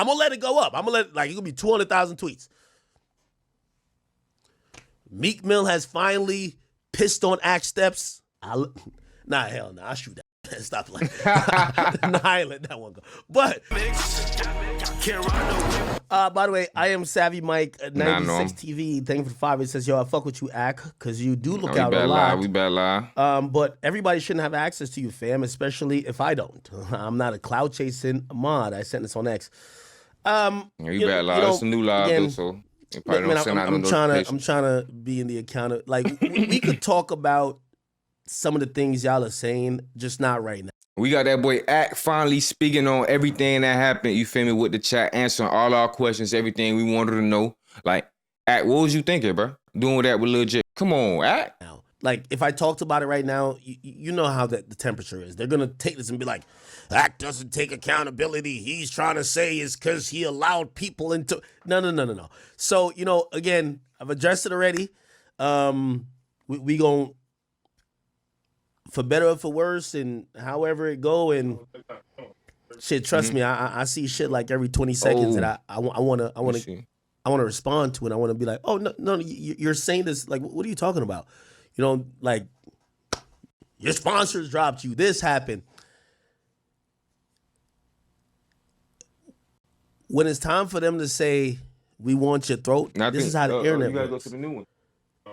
I'm gonna let it go up. I'm gonna let it, like, it could be 200,000 tweets. Meek Mill has finally pissed on Axe Steps. Nah, hell no. I'll shoot that. Stop like nah, I ain't let that one go. But by the way, I am Savvy Mike 96 TV. Thank you for the 5. It says, yo, I fuck with you, Ack, because you do look out a lot. We better lie. But everybody shouldn't have access to you, fam, especially if I don't. I'm not a cloud chasing mod. I sent this on X. You better lie. It's a new live though, so you probably don't send out no notification. I'm trying to be in the account of, like, we could talk about some of the things y'all are saying, just not right now. We got that boy Ack finally speaking on everything that happened, you feel me, with the chat, answering all our questions, everything we wanted to know. Like, Ack, what was you thinking, bro? Doing that with Lil J. Come on, Ack. Now, like, if I talked about it right now, you know how the temperature is. They're going to take this and be like, Ack doesn't take accountability. He's trying to say it's because he allowed people into... No. So, you know, again, I've addressed it already. We going... For better or for worse, and however it go, and shit. Trust me, I see shit like every 20 seconds that I want to respond to, and I want to be like, oh no, you're saying this, like, what are you talking about? You know, like, your sponsors dropped you. This happened. When it's time for them to say, we want your throat, this is how the internet you gotta works. go to the new one.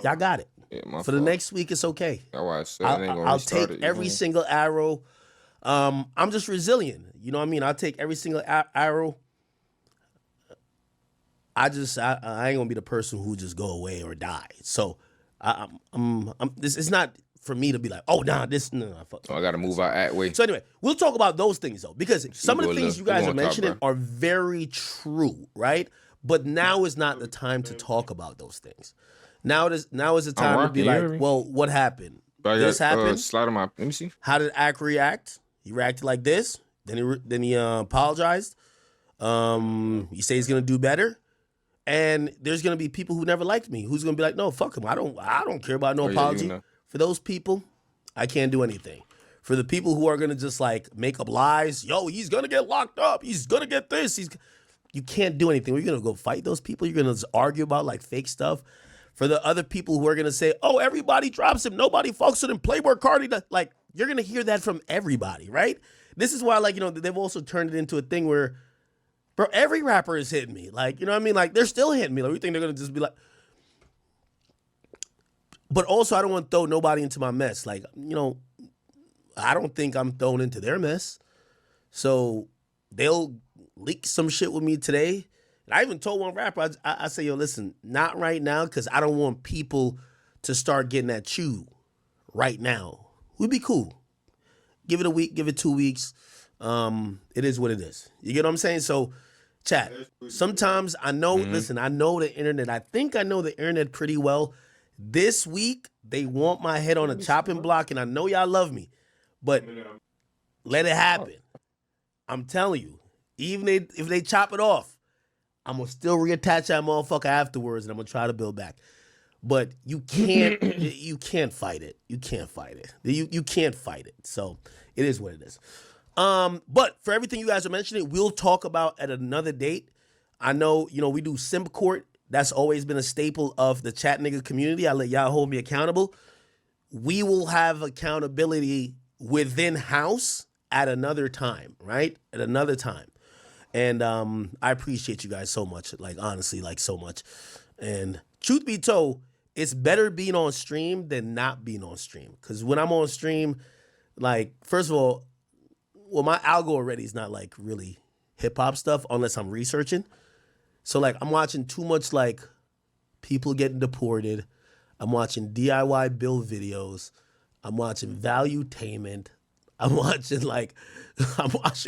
Y'all got it. Yeah, for the next week, it's okay. I'll take every single arrow. I'm just resilient. You know what I mean? I'll take every single arrow. I ain't gonna be the person who just go away or die. So this is not for me to be like, oh nah, fuck. I gotta move out that way. So anyway, we'll talk about those things though, because some of the things you guys are mentioning are very true, right? But now is not the time to talk about those things. Now is the time to be like, well, what happened? This happened. Slide on my. Let me see. How did Ack react? He reacted like this. Then he apologized. He said he's gonna do better. And there's gonna be people who never liked me who's gonna be like, no, fuck him. I don't care about no apology. For those people, I can't do anything. For the people who are gonna just like make up lies, yo, he's gonna get locked up. He's gonna get this. You can't do anything. We're gonna go fight those people. You're gonna just argue about like fake stuff. For the other people who are going to say, oh, everybody drops him, nobody fucks with him, Playboy Cardi, like, you're going to hear that from everybody, right? This is why, like, you know, they've also turned it into a thing where, bro, every rapper is hitting me. Like, you know what I mean? Like, they're still hitting me. Like, we think they're going to just be like... But also, I don't want to throw nobody into my mess. Like, you know, I don't think I'm thrown into their mess. So they'll leak some shit with me today. And I even told one rapper, I say, yo, listen, not right now, because I don't want people to start getting at you right now. We'd be cool. Give it a week, give it 2 weeks. It is what it is. You get what I'm saying? So, chat, sometimes I know, listen, I know the internet. I think I know the internet pretty well. This week, they want my head on a chopping block, and I know y'all love me. But let it happen. I'm telling you, even if they chop it off, I'm going to still reattach that motherfucker afterwards, and I'm going to try to build back. But you can't fight it. You can't fight it. You can't fight it. So it is what it is. But for everything you guys are mentioning, we'll talk about at another date. I know, you know, we do Simp Court. That's always been a staple of the chat nigga community. I let y'all hold me accountable. We will have accountability within house at another time, right? At another time. And I appreciate you guys so much, like, honestly, like, so much. And truth be told, it's better being on stream than not being on stream. Because when I'm on stream, like, first of all, well, my algo already is not, like, really hip-hop stuff unless I'm researching. So, like, I'm watching too much, like, people getting deported. I'm watching DIY build videos. I'm watching valuetainment. I'm watching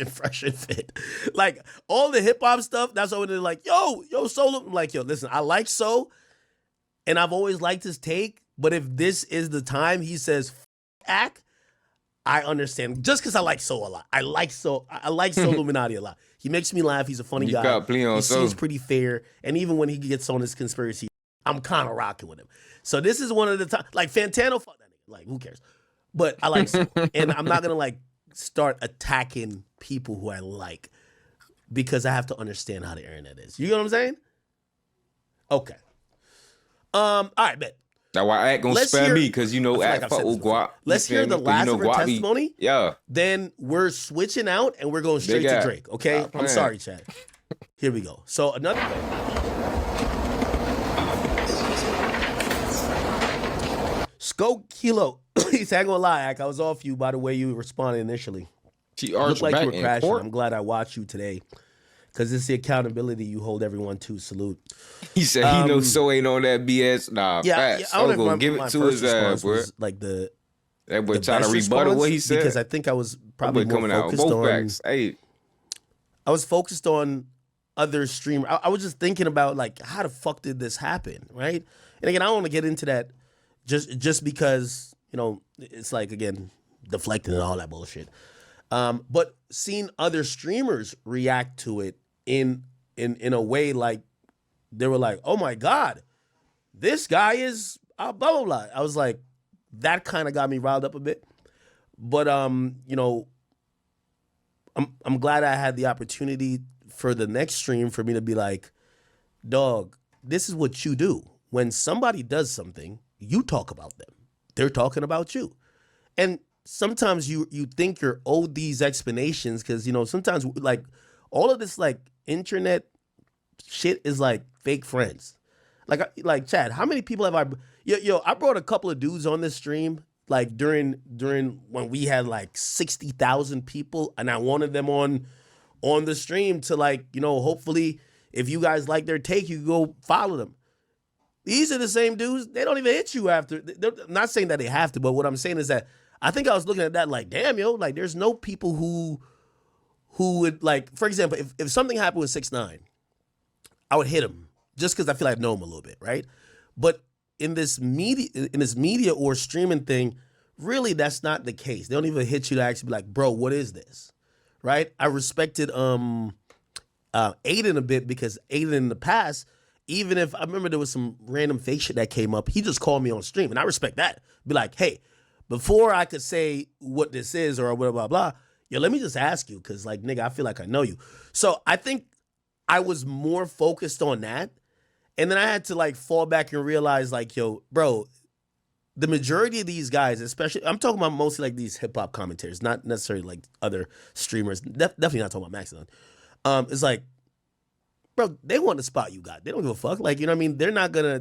Fresh and Fit. Like, all the hip-hop stuff, that's all they're like, yo, Solo. I'm like, yo, listen, I like So, and I've always liked his take, but if this is the time he says, Ack, I understand. Just because I like So a lot. I like So Illuminati a lot. He makes me laugh. He's a funny guy. He seems pretty fair. And even when he gets on his conspiracy, I'm kind of rocking with him. So this is one of the times, like, Fantano, fuck that nigga. Like, who cares? But I like So. And I'm not going to, like, start attacking people who I like. because I have to understand how the internet is. You know what I'm saying? Okay. All right, bet. That's why Act gonna Let's spare hear- me, because you I know feel like Act I've fuck said this with before. Guap. Let's hear the last of her Guap be- testimony. Yeah. Then we're switching out and we're going straight to guy. Drake. Okay, Stop I'm playing. sorry, Chad. Here we go. So another. Sko Kilo. He said, "I ain't gonna lie, Ak, I was off you by the way you responded initially. She Looked arched like back you were in crashing. court. I'm glad I watched you today, because it's the accountability you hold everyone to. Salute." He said he knows so ain't on that BS. Nah, Yeah, facts. I don't know I'm if gonna my, give my it to first his ass, response bro. was like the That boy the trying to best rebuttal response, what he said. because I think I was probably That boy more coming out focused both on. facts. Hey, I was focused on other streamers. I was just thinking about like how the fuck did this happen, right? And again, I don't want to get into that just because it's like again deflecting and all that bullshit. But seeing other streamers react to it in a way like they were like, "Oh my god, this guy is blah blah blah." I was like, that kind of got me riled up a bit. But I'm glad I had the opportunity for the next stream for me to be like, dog, this is what you do. When somebody does something, you talk about them. They're talking about you. And sometimes you think you're owed these explanations because, sometimes like all of this like internet shit is like fake friends. Like Chad, how many people have I brought a couple of dudes on this stream like during when we had like 60,000 people, and I wanted them on the stream to like, hopefully if you guys like their take, you go follow them. These are the same dudes. They don't even hit you after. I'm not saying that they have to, but what I'm saying is that I think I was looking at that like, damn, like there's no people who would like, for example, if something happened with 6ix9ine, I would hit him just because I feel like I know him a little bit, right? But in this media or streaming thing, really that's not the case. They don't even hit you to actually be like, bro, what is this? Right? I respected Aiden a bit because Aiden in the past, even if I remember there was some random fake shit that came up, he just called me on stream, and I respect that. Be like, hey, before I could say what this is or blah blah blah, let me just ask you because like nigga, I feel like I know you. So I think I was more focused on that, and then I had to like fall back and realize like, yo, bro, the majority of these guys, especially I'm talking about mostly like these hip hop commentators, not necessarily like other streamers. Definitely not talking about Maximum. It's like, bro, they want the spot you got. They don't give a fuck. Like, you know what I mean?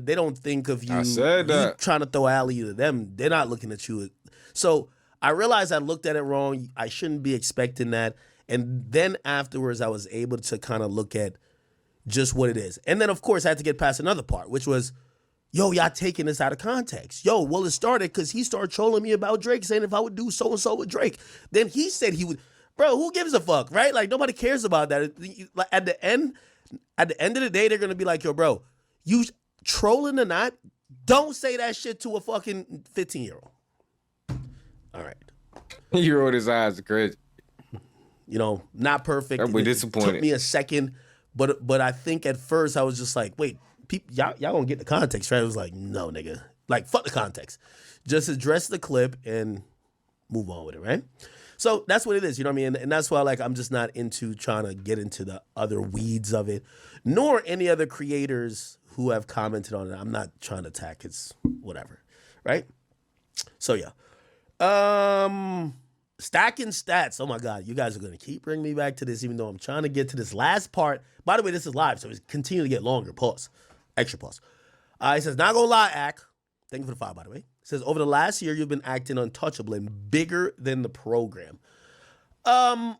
They don't think of you, I said that. you trying to throw alley to them. They're not looking at you. So I realized I looked at it wrong. I shouldn't be expecting that. And then afterwards, I was able to kind of look at just what it is. And then, of course, I had to get past another part, which was, yo, y'all taking this out of context. Yo, well, it started because he started trolling me about Drake, saying if I would do so-and-so with Drake. Then he said he would. Bro, who gives a fuck, right? Like, nobody cares about that. Like, at the end of the day, they're going to be like, yo, bro, you trolling or not, don't say that shit to a fucking 15-year-old. All right. he rolled his eyes crazy. Not perfect. That boy It disappointed. took me a second, but I think at first I was just like, wait, y'all gonna get the context, right? I was like, no, nigga. Like, fuck the context. Just address the clip and move on with it, right? So that's what it is, you know what I mean? And that's why like I'm just not into trying to get into the other weeds of it, nor any other creators who have commented on it. I'm not trying to attack. It's whatever, right? So yeah. Stacking stats. Oh my God, you guys are gonna keep bringing me back to this, even though I'm trying to get to this last part. By the way, this is live, so it's continue to get longer. Pause. Extra pause. He says, not gonna lie, Ak. Thank you for the 5, by the way. He says, over the last year, you've been acting untouchable and bigger than the program. I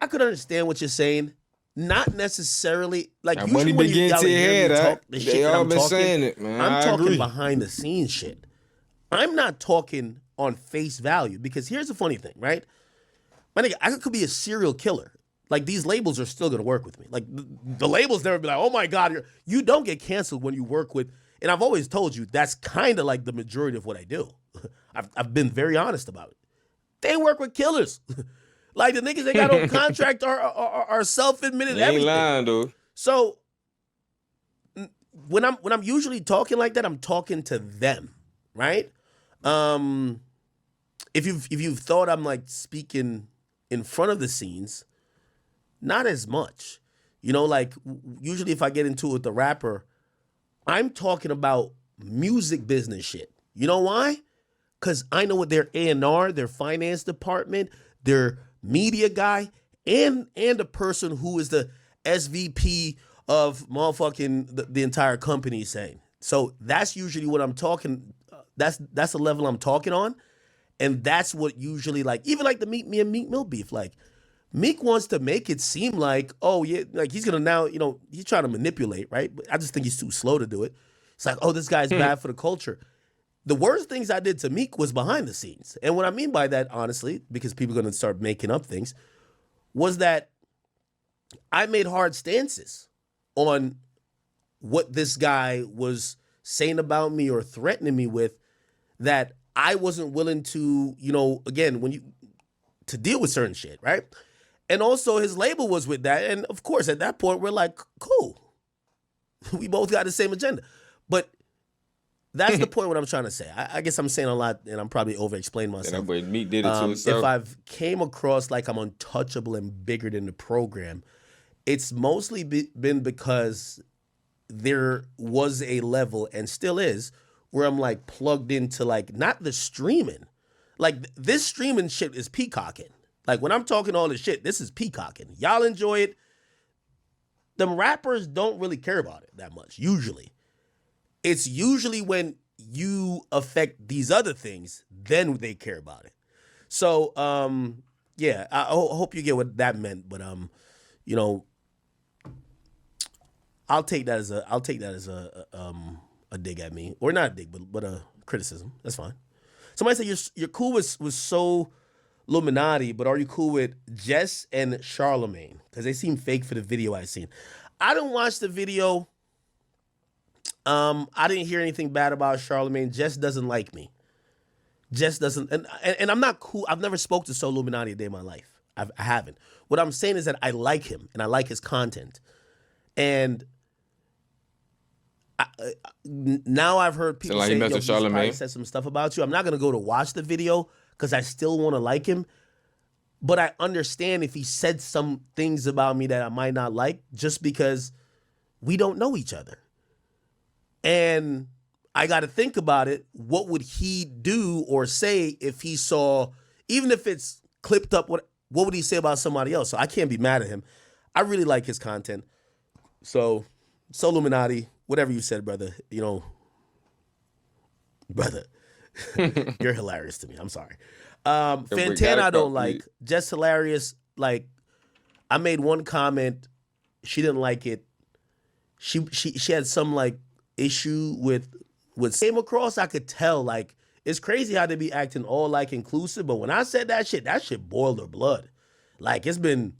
could understand what you're saying. Not necessarily like That usually money when been you getting to your hear me head, talk the shit they that all I'm been talking, saying it, man. I'm I talking agree. behind the scenes shit. I'm not talking on face value because here's the funny thing, right? My nigga, I could be a serial killer. Like these labels are still gonna work with me. Like the labels never be like, oh my God, you don't get canceled when you work with. And I've always told you that's kind of like the majority of what I do. I've been very honest about it. They work with killers. Like the niggas they got on contract are self-admitted You ain't everything. lying, though. So when I'm usually talking like that, I'm talking to them, right? If you've thought I'm like speaking in front of the scenes, Not as much. You know, like usually if I get into it with the rapper, I'm talking about music business shit. You know why? Because I know what their A&R, their finance department, their media guy, and the person who is the SVP of motherfucking the entire company is saying. So that's usually what I'm talking. That's the level I'm talking on, and that's what usually like even like the me and Meek Mill beef. Like Meek wants to make it seem like, oh yeah, like he's gonna now, you know, he's trying to manipulate, right? But I just think he's too slow to do it. It's like, oh, this guy's bad for the culture. The worst things I did to Meek was behind the scenes. And what I mean by that, honestly, because people are gonna start making up things, was that I made hard stances on what this guy was saying about me or threatening me with that I wasn't willing to, you know, again, when you to deal with certain shit, right? And also his label was with that. And of course, at that point, we're like, cool. We both got the same agenda. But that's the point what I'm trying to say. I guess I'm saying a lot and I'm probably over-explaining myself. Yeah, Meek did it to himself. If I've came across like I'm untouchable and bigger than the program, it's mostly been because there was a level and still is where I'm like plugged into like not the streaming. Like this streaming shit is peacocking. Like when I'm talking all this shit, this is peacocking. Y'all enjoy it. Them rappers don't really care about it that much, usually. It's usually when you affect these other things, then they care about it. So, yeah, I hope you get what that meant. But, you know, I'll take that as a dig at me, or not a dig, but a criticism. That's fine. Somebody said you're cool with So Illuminati, but are you cool with Jess and Charlemagne? Because they seem fake for the video I seen. I didn't watch the video. I didn't hear anything bad about Charlemagne. Jess doesn't like me. Jess doesn't, and I'm not cool. I've never spoke to So Illuminati a day in my life. I haven't. What I'm saying is that I like him and I like his content. And now I've heard people say, yo, he said some stuff about you. I'm not going to go to watch the video because I still want to like him. But I understand if he said some things about me that I might not like just because we don't know each other. And I got to think about it. What would he do or say if he saw, even if it's clipped up, what would he say about somebody else? So I can't be mad at him. I really like his content. So Illuminati, whatever you said, brother, you know, brother, you're hilarious to me. I'm sorry. Fantana I don't like. Just hilarious. Like, I made one comment. She didn't like it. She had some like issue with came across. I could tell, like, it's crazy how they be acting all like inclusive, but when I said that shit boiled her blood. Like, it's been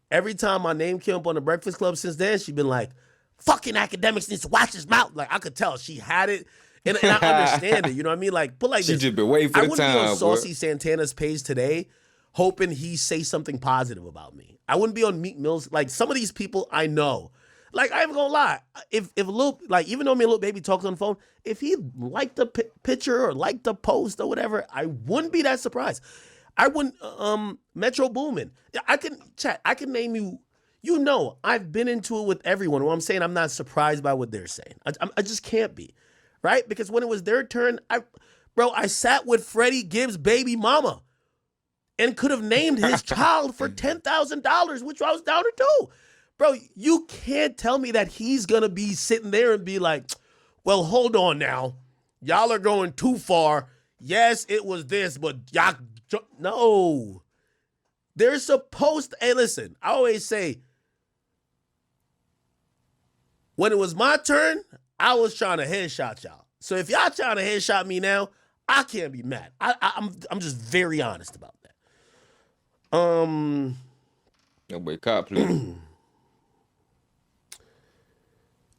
every time my name came up on the Breakfast Club since then, she been like, fucking Akademiks needs to watch his mouth. Like, I could tell she had it, and I understand it. You know what I mean? Like, but like she just been waiting for the time. I wouldn't be on Saucy Santana's page today hoping he say something positive about me. I wouldn't be on Meek Mill's. Like, some of these people I know. Like, I ain't gonna lie. If a little, like, even though me and Lil Baby talks on the phone, if he liked the picture or liked the post or whatever, I wouldn't be that surprised. I wouldn't, Metro Boomin. I can name you, you know, I've been into it with everyone. What I'm saying, I'm not surprised by what they're saying. I just can't be, right? Because when it was their turn, I sat with Freddie Gibbs' baby mama and could have named his child for $10,000, which I was down to do. Bro, you can't tell me that he's going to be sitting there and be like, well, hold on now. Y'all are going too far. Yes, it was this, but y'all, no. They're supposed to, hey, listen, I always say, when it was my turn, I was trying to headshot y'all. So if y'all trying to headshot me now, I can't be mad. I'm just very honest about that. Nobody cop, please.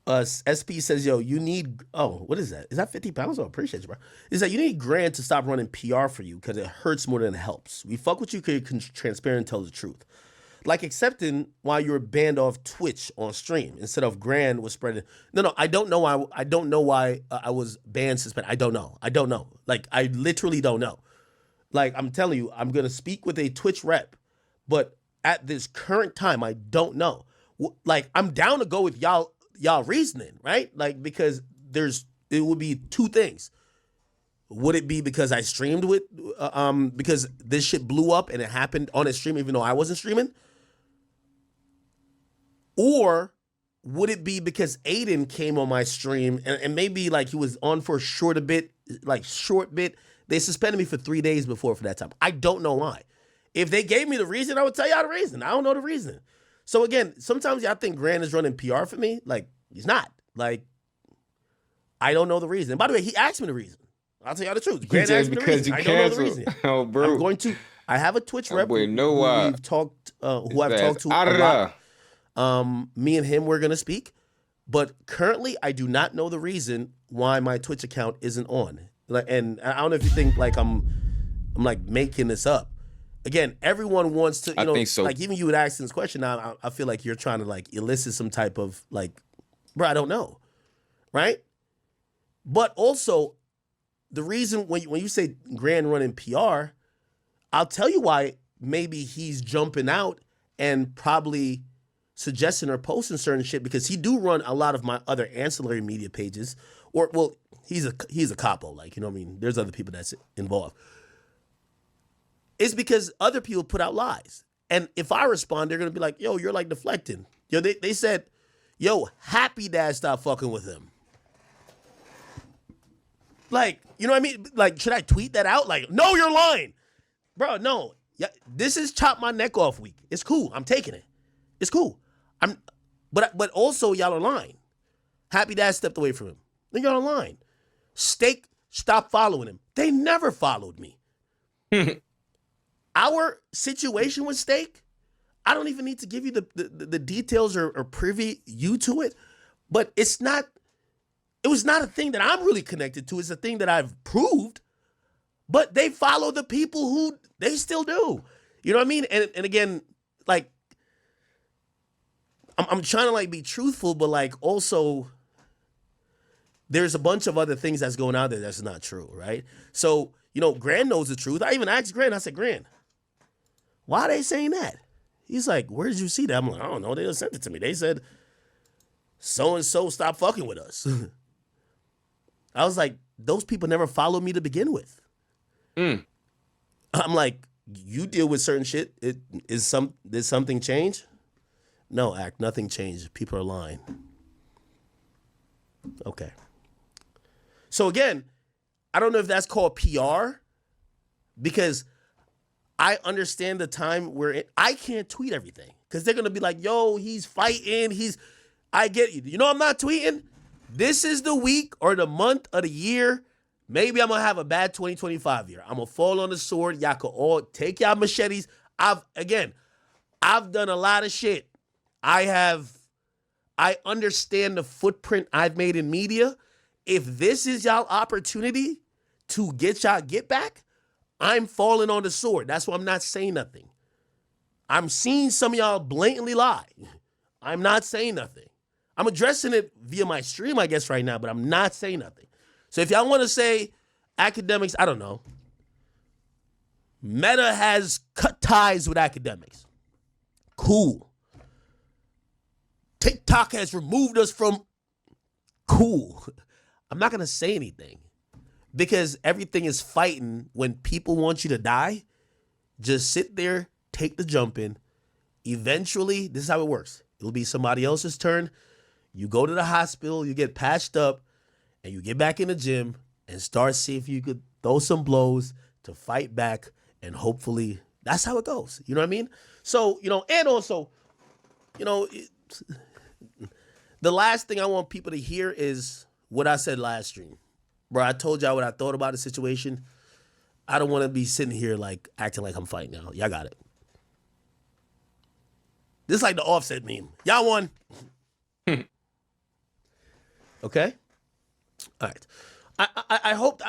SP says, yo, you need, what is that? Is that 50 pounds? Oh, appreciate you, bro. Is that you need Grant to stop running PR for you because it hurts more than it helps. We fuck with you because you're transparent and tell the truth. Like accepting why you were banned off Twitch on stream instead of Grant was spreading. No, I don't know why. I don't know why I was banned, suspended. I don't know. Like, I literally don't know. Like, I'm telling you, I'm going to speak with a Twitch rep, but at this current time, I don't know. Like, I'm down to go with y'all reasoning, right? Like, because it would be two things. Would it be because I streamed with, because this shit blew up and it happened on a stream even though I wasn't streaming? Or would it be because Aiden came on my stream and maybe like he was on for a short bit? They suspended me for 3 days before for that time. I don't know why. If they gave me the reason, I would tell y'all the reason. I don't know the reason. So again, sometimes y'all think Grant is running PR for me. Like, he's not. Like, I don't know the reason. And by the way, he asked me the reason. I'll tell y'all the truth. Grant asked me the reason. I don't know the reason. Oh, bro. I have a Twitch rep who I've talked to a lot. Me and him were going to speak. But currently, I do not know the reason why my Twitch account isn't on. And I don't know if you think like I'm like making this up. Again, everyone wants to, I think so. Like even you would ask this question. Now I feel like you're trying to like elicit some type of like, bro, I don't know, right? But also, the reason when you say Grand running PR, I'll tell you why. Maybe he's jumping out and probably suggesting or posting certain shit because he do run a lot of my other ancillary media pages. Or well, he's a capo, like, you know what I mean? There's other people that's involved. It's because other people put out lies. And if I respond, they're gonna be like, yo, you're like deflecting. Yo, they said, yo, Happy Dad stopped fucking with him. Like, you know what I mean? Like, should I tweet that out? Like, no, you're lying. Bro, no. Yeah, this is chop my neck off week. It's cool. I'm taking it. It's cool. But also y'all are lying. Happy Dad stepped away from him. Then y'all are lying. Steak stopped following him. They never followed me. Our situation with Steak, I don't even need to give you the details or privy you to it, but it was not a thing that I'm really connected to. It's a thing that I've proved, but they follow the people who they still do. You know what I mean? And again, like, I'm trying to like be truthful, but like also there's a bunch of other things that's going out there that's not true, right? So, Grant knows the truth. I even asked Grant, I said, Grant, why are they saying that? He's like, where did you see that? I'm like, I don't know. They just sent it to me. They said, so-and-so stopped fucking with us. I was like, those people never followed me to begin with. I'm like, you deal with certain shit. Did something change? No, nothing changed. People are lying. Okay. So again, I don't know if that's called PR because I understand the time we're in. I can't tweet everything because they're going to be like, yo, he's fighting. I get you. I'm not tweeting. This is the week or the month or the year. Maybe I'm going to have a bad 2025 year. I'm going to fall on the sword. Y'all can all take y'all machetes. I've done a lot of shit. I understand the footprint I've made in media. If this is y'all opportunity to get y'all get back, I'm falling on the sword. That's why I'm not saying nothing. I'm seeing some of y'all blatantly lie. I'm not saying nothing. I'm addressing it via my stream, I guess, right now, but I'm not saying nothing. So if y'all want to say Akademiks, I don't know. Meta has cut ties with Akademiks. Cool. TikTok has removed us from. Cool. I'm not going to say anything because everything is fighting. When people want you to die, just sit there, take the jump in. Eventually, this is how it works. It'll be somebody else's turn. You go to the hospital, you get patched up, and you get back in the gym and start see if you could throw some blows to fight back, and hopefully that's how it goes. You know what I mean? So, and also, the last thing I want people to hear is what I said last stream. Bro, I told y'all what I thought about the situation. I don't want to be sitting here like acting like I'm fighting now. Y'all got it. This is like the Offset meme. Y'all won. Okay? All right. I hope,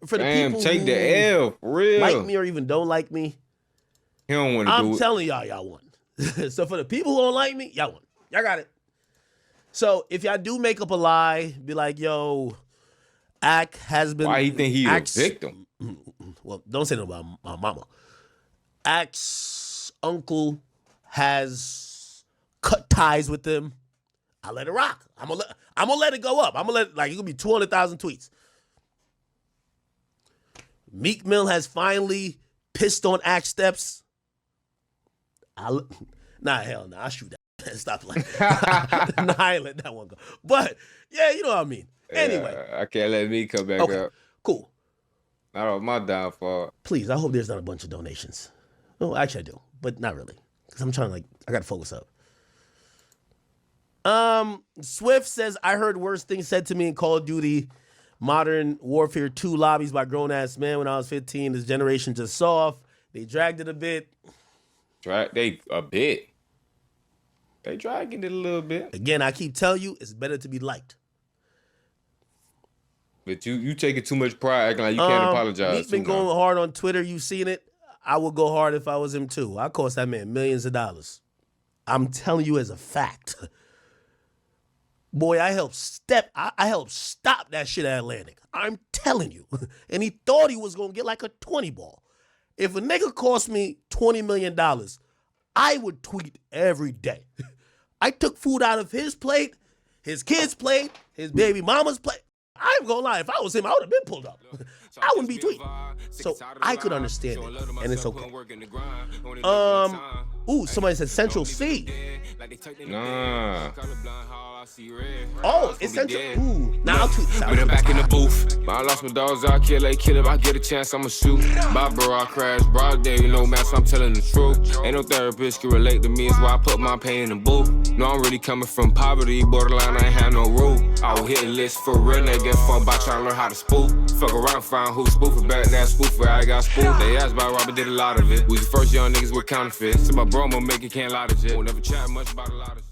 for the people take who the L, for real. like me or even don't like me, He don't want to do it. I'm telling y'all won. So for the people who don't like me, y'all won. Y'all got it. So if y'all do make up a lie, be like, yo, Ak has been. Why you think he's a victim? Well, don't say no about my mama. Ak's uncle has cut ties with them, I let it rock. I'm gonna let it go up. I'm gonna let it gonna be 200,000 tweets. Meek Mill has finally pissed on Act Steps. Hell no, I'll shoot that. Stop playing. Nah, I ain't let that one go. But yeah, you know what I mean. Anyway, I can't let me come back up. Cool. I don't know, my downfall. Please, I hope there's not a bunch of donations. No, actually I do, but not really, because I'm trying to I gotta focus up. Swift says, I heard worse things said to me in Call of Duty Modern Warfare 2 lobbies by grown-ass men when I was 15. This generation just soft. They dragged it a bit. They dragging it a little bit. Again, I keep telling you, it's better to be liked. But you taking too much pride, acting like you can't apologize. He's been going hard on Twitter. You've seen it. I would go hard if I was him too. I cost that man millions of dollars. I'm telling you as a fact. Boy, I helped stop that shit at Atlantic. I'm telling you. And he thought he was going to get like a 20 ball. If a nigga cost me $20 million, I would tweet every day. I took food out of his plate, his kid's plate, his baby mama's plate. I ain't gonna lie, if I was him, I would have been pulled up. I wouldn't be tweeting. So I could understand it, and it's okay. Somebody said Central C. Nah. Oh, it's Central. Now I'll tweet. When I'm back in the booth, I lost my dogs, I'll kill a kid. If I get a chance, I'ma shoot. My bro, I crash, broad day, no match, I'm telling the truth. Ain't no therapist can relate to me, it's why I put my pain in the booth. No, I'm really coming from poverty, borderline, I ain't have no rule. I will hit a list for real, they get fun by trying to learn how to spoof. Fuck around, find who spoof it back, that spoof where I got spoofed. They asked about Robert, did a lot of it. We was the first young niggas with counterfeits. So my bro, I'ma make it, can't lie to shit. Won't never chat much about a lot of shit.